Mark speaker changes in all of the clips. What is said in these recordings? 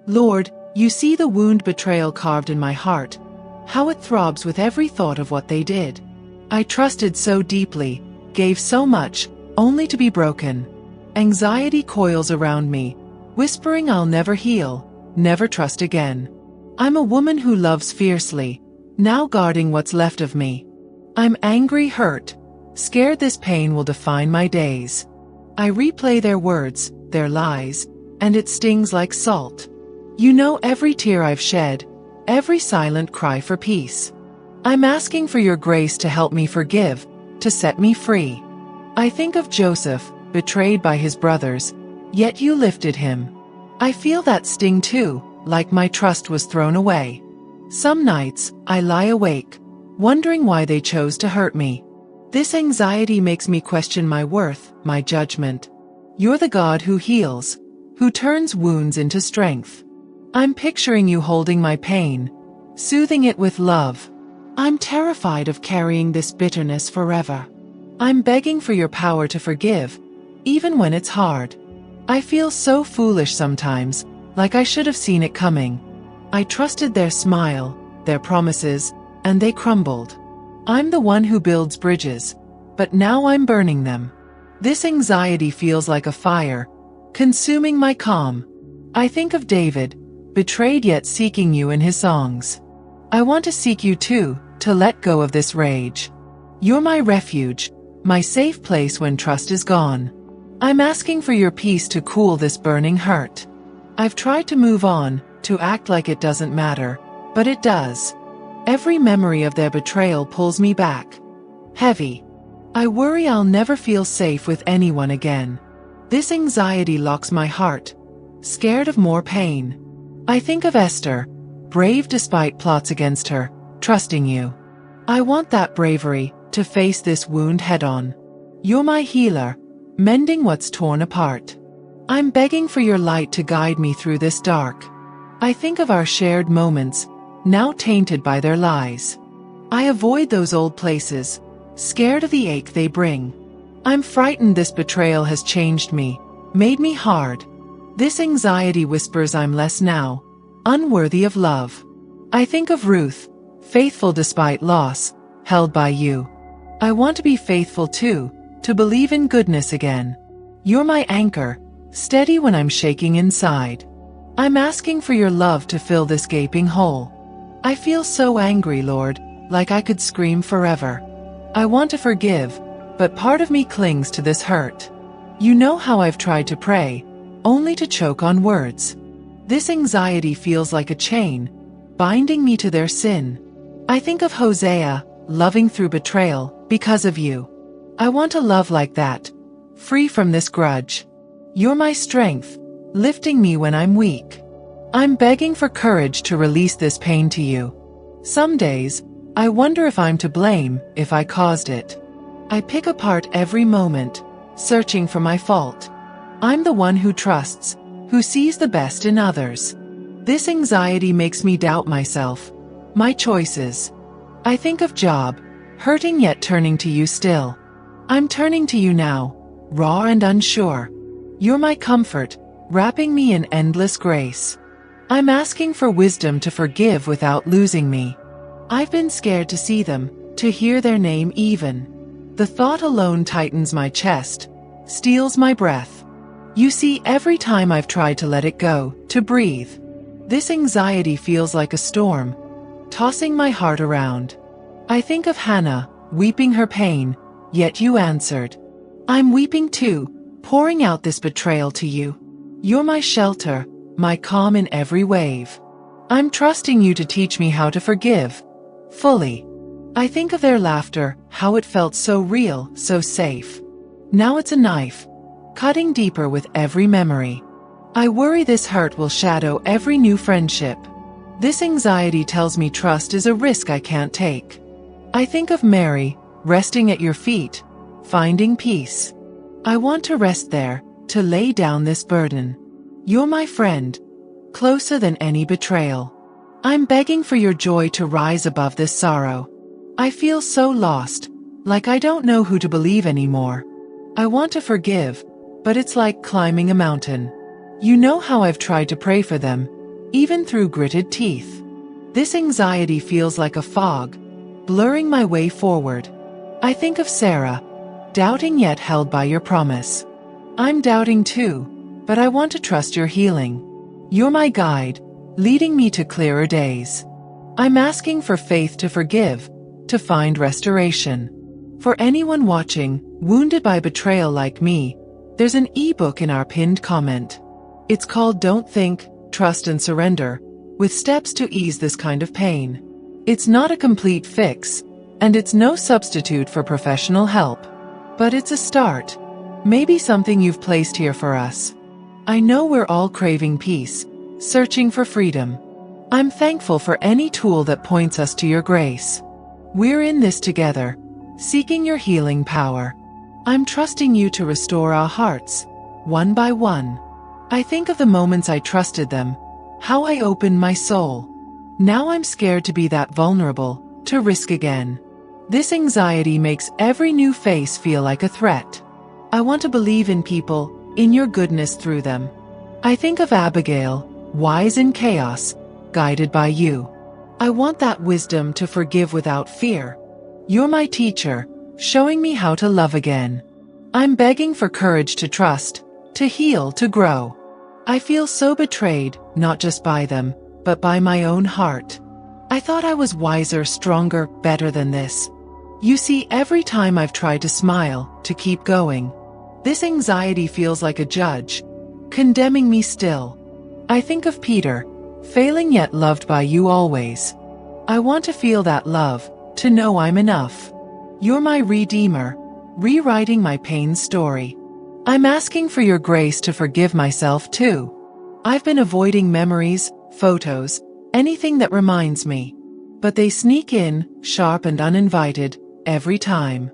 Speaker 1: Lord, you see the wound betrayal carved in my heart, how it throbs with every thought of what they did. I trusted so deeply, gave so much, only to be broken. Anxiety coils around me, whispering I'll never heal, never trust again. I'm a woman who loves fiercely, now guarding what's left of me. I'm angry, hurt, scared this pain will define my days. I replay their words, their lies, and it stings like salt. You know every tear I've shed, every silent cry for peace. I'm asking for your grace to help me forgive, to set me free. I think of Joseph, betrayed by his brothers, yet you lifted him. I feel that sting too, like my trust was thrown away. Some nights, I lie awake, wondering why they chose to hurt me. This anxiety makes me question my worth, my judgment. You're the God who heals, who turns wounds into strength. I'm picturing you holding my pain, soothing it with love. I'm terrified of carrying this bitterness forever. I'm begging for your power to forgive, even when it's hard. I feel so foolish sometimes, like I should have seen it coming. I trusted their smile, their promises, and they crumbled. I'm the one who builds bridges, but now I'm burning them. This anxiety feels like a fire, consuming my calm. I think of David, betrayed yet seeking you in his songs. I want to seek you too, to let go of this rage. You're my refuge, my safe place when trust is gone. I'm asking for your peace to cool this burning hurt. I've tried to move on, to act like it doesn't matter, but it does. Every memory of their betrayal pulls me back. Heavy. I worry I'll never feel safe with anyone again. This anxiety locks my heart, scared of more pain. I think of Esther, brave despite plots against her, trusting you. I want that bravery, to face this wound head-on. You're my healer, mending what's torn apart. I'm begging for your light to guide me through this dark. I think of our shared moments, now tainted by their lies. I avoid those old places, scared of the ache they bring. I'm frightened this betrayal has changed me, made me hard. This anxiety whispers I'm less now, unworthy of love. I think of Ruth, faithful despite loss, held by you. I want to be faithful too, to believe in goodness again. You're my anchor, steady when I'm shaking inside. I'm asking for your love to fill this gaping hole. I feel so angry, Lord, like I could scream forever. I want to forgive, but part of me clings to this hurt. You know how I've tried to pray, only to choke on words. This anxiety feels like a chain, binding me to their sin. I think of Hosea, loving through betrayal, because of you. I want a love like that, free from this grudge. You're my strength, lifting me when I'm weak. I'm begging for courage to release this pain to you. Some days, I wonder if I'm to blame, if I caused it. I pick apart every moment, searching for my fault. I'm the one who trusts, who sees the best in others. This anxiety makes me doubt myself, my choices. I think of Job, hurting yet turning to you still. I'm turning to you now, raw and unsure. You're my comfort, wrapping me in endless grace. I'm asking for wisdom to forgive without losing me. I've been scared to see them, to hear their name even. The thought alone tightens my chest, steals my breath. You see, every time I've tried to let it go, to breathe. This anxiety feels like a storm, tossing my heart around. I think of Hannah, weeping her pain, yet you answered. I'm weeping too, pouring out this betrayal to you. You're my shelter, my calm in every wave. I'm trusting you to teach me how to forgive, fully. I think of their laughter, how it felt so real, so safe. Now it's a knife, cutting deeper with every memory. I worry this hurt will shadow every new friendship. This anxiety tells me trust is a risk I can't take. I think of Mary, resting at your feet, finding peace. I want to rest there, to lay down this burden. You're my friend, closer than any betrayal. I'm begging for your joy to rise above this sorrow. I feel so lost, like I don't know who to believe anymore. I want to forgive, but it's like climbing a mountain. You know how I've tried to pray for them, even through gritted teeth. This anxiety feels like a fog, blurring my way forward. I think of Sarah, doubting yet held by your promise. I'm doubting too, but I want to trust your healing. You're my guide, leading me to clearer days. I'm asking for faith to forgive, to find restoration. For anyone watching, wounded by betrayal like me, there's an ebook in our pinned comment. It's called Don't Think, Trust and Surrender, with steps to ease this kind of pain. It's not a complete fix, and it's no substitute for professional help. But it's a start. Maybe something you've placed here for us. I know we're all craving peace, searching for freedom. I'm thankful for any tool that points us to your grace. We're in this together, seeking your healing power. I'm trusting you to restore our hearts, one by one. I think of the moments I trusted them, how I opened my soul. Now I'm scared to be that vulnerable, to risk again. This anxiety makes every new face feel like a threat. I want to believe in people, in your goodness through them. I think of Abigail, wise in chaos, guided by you. I want that wisdom to forgive without fear. You're my teacher, showing me how to love again. I'm begging for courage to trust, to heal, to grow. I feel so betrayed, not just by them, but by my own heart. I thought I was wiser, stronger, better than this. You see, every time I've tried to smile, to keep going, this anxiety feels like a judge, condemning me still. I think of Peter, failing yet loved by you always. I want to feel that love, to know I'm enough. You're my redeemer, rewriting my pain story. I'm asking for your grace to forgive myself too. I've been avoiding memories, photos, anything that reminds me. But they sneak in, sharp and uninvited, every time.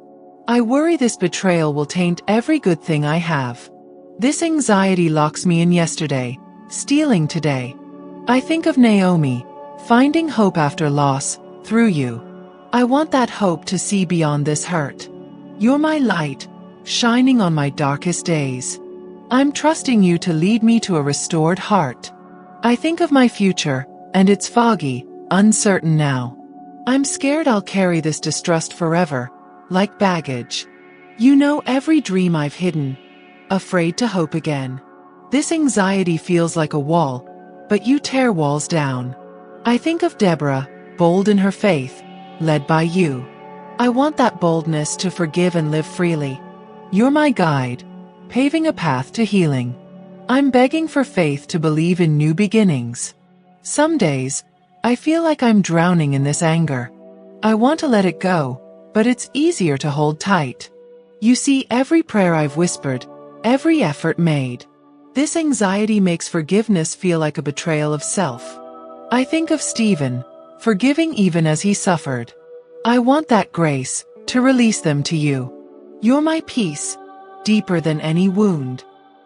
Speaker 1: I worry this betrayal will taint every good thing I have. This anxiety locks me in yesterday, stealing today. I think of Naomi, finding hope after loss, through you. I want that hope to see beyond this hurt. You're my light, shining on my darkest days. I'm trusting you to lead me to a restored heart. I think of my future, and it's foggy, uncertain now. I'm scared I'll carry this distrust forever, like baggage. You know every dream I've hidden, afraid to hope again. This anxiety feels like a wall, but you tear walls down. I think of Deborah, bold in her faith, led by you. I want that boldness to forgive and live freely. You're my guide, paving a path to healing. I'm begging for faith to believe in new beginnings. Some days, I feel like I'm drowning in this anger. I want to let it go, but it's easier to hold tight. You see every prayer I've whispered, every effort made. This anxiety makes forgiveness feel like a betrayal of self. I think of Stephen, forgiving even as he suffered. I want that grace, to release them to you. You're my peace, deeper than any wound.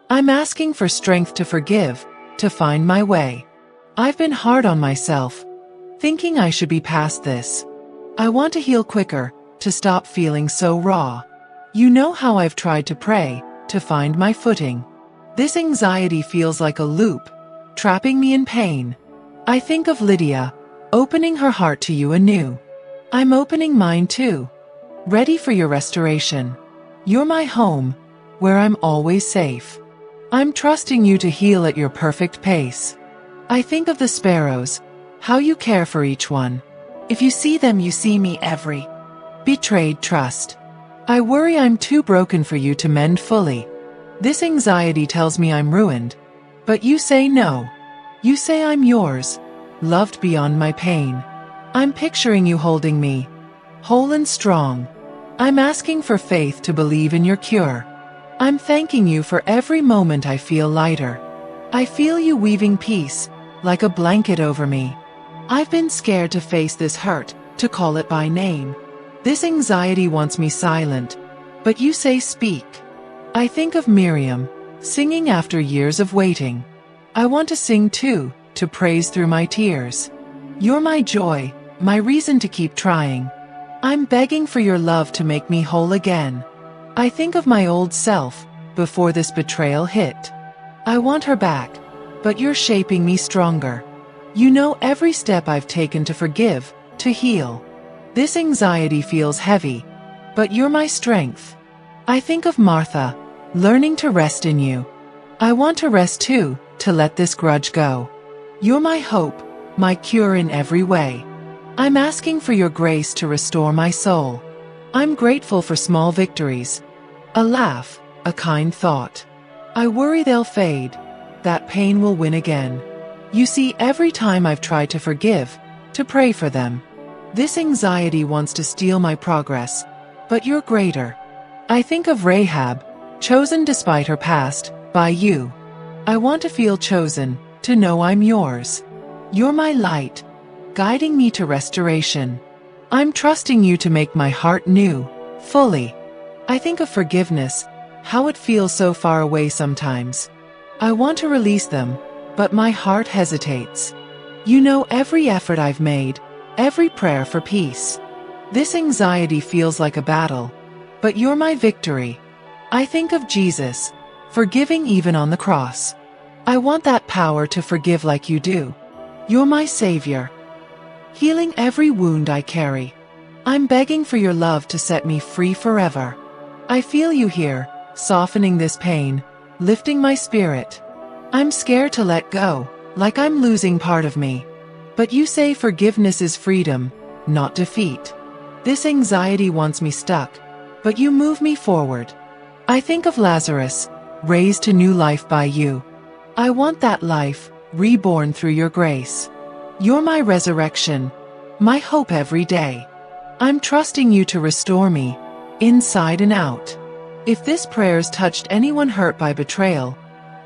Speaker 1: I'm asking for strength to forgive, to find my way. I've been hard on myself, thinking I should be past this. I want to heal quicker, to stop feeling so raw. You know how I've tried to pray, to find my footing. This anxiety feels like a loop, trapping me in pain. I think of Lydia, opening her heart to you anew. I'm opening mine too, ready for your restoration. You're my home, where I'm always safe. I'm trusting you to heal at your perfect pace. I think of the sparrows, how you care for each one. If you see them, you see me every betrayed trust. I worry I'm too broken for you to mend fully. This anxiety tells me I'm ruined, but you say no. You say I'm yours, loved beyond my pain. I'm picturing you holding me, whole and strong. I'm asking for faith to believe in your cure. I'm thanking you for every moment I feel lighter. I feel you weaving peace, like a blanket over me. I've been scared to face this hurt, to call it by name. This anxiety wants me silent, but you say speak. I think of Miriam, singing after years of waiting. I want to sing too, to praise through my tears. You're my joy, my reason to keep trying. I'm begging for your love to make me whole again. I think of my old self, before this betrayal hit. I want her back, but you're shaping me stronger. You know every step I've taken to forgive, to heal. This anxiety feels heavy, but you're my strength. I think of Martha, learning to rest in you. I want to rest too, to let this grudge go. You're my hope, my cure in every way. I'm asking for your grace to restore my soul. I'm grateful for small victories. A laugh, a kind thought. I worry they'll fade, that pain will win again. You see, every time I've tried to forgive, to pray for them, this anxiety wants to steal my progress, but you're greater. I think of Rahab, chosen despite her past, by you. I want to feel chosen, to know I'm yours. You're my light, guiding me to restoration. I'm trusting you to make my heart new, fully. I think of forgiveness, how it feels so far away sometimes. I want to release them, but my heart hesitates. You know every effort I've made, every prayer for peace. This anxiety feels like a battle, but you're my victory. I think of Jesus, forgiving even on the cross. I want that power to forgive like you do. You're my savior, healing every wound I carry. I'm begging for your love to set me free forever. I feel you here, softening this pain, lifting my spirit. I'm scared to let go, like I'm losing part of me. But you say forgiveness is freedom, not defeat. This anxiety wants me stuck, but you move me forward. I think of Lazarus, raised to new life by you. I want that life, reborn through your grace. You're my resurrection, my hope every day. I'm trusting you to restore me, inside and out. If this prayer's touched anyone hurt by betrayal,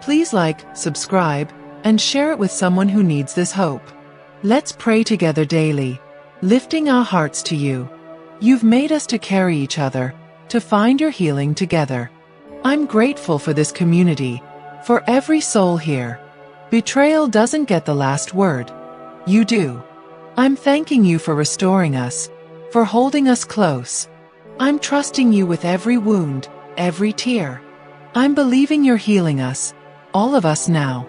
Speaker 1: please like, subscribe, and share it with someone who needs this hope. Let's pray together daily, lifting our hearts to you. You've made us to carry each other, to find your healing together. I'm grateful for this community, for every soul here. Betrayal doesn't get the last word. You do. I'm thanking you for restoring us, for holding us close. I'm trusting you with every wound, every tear. I'm believing you're healing us, all of us now.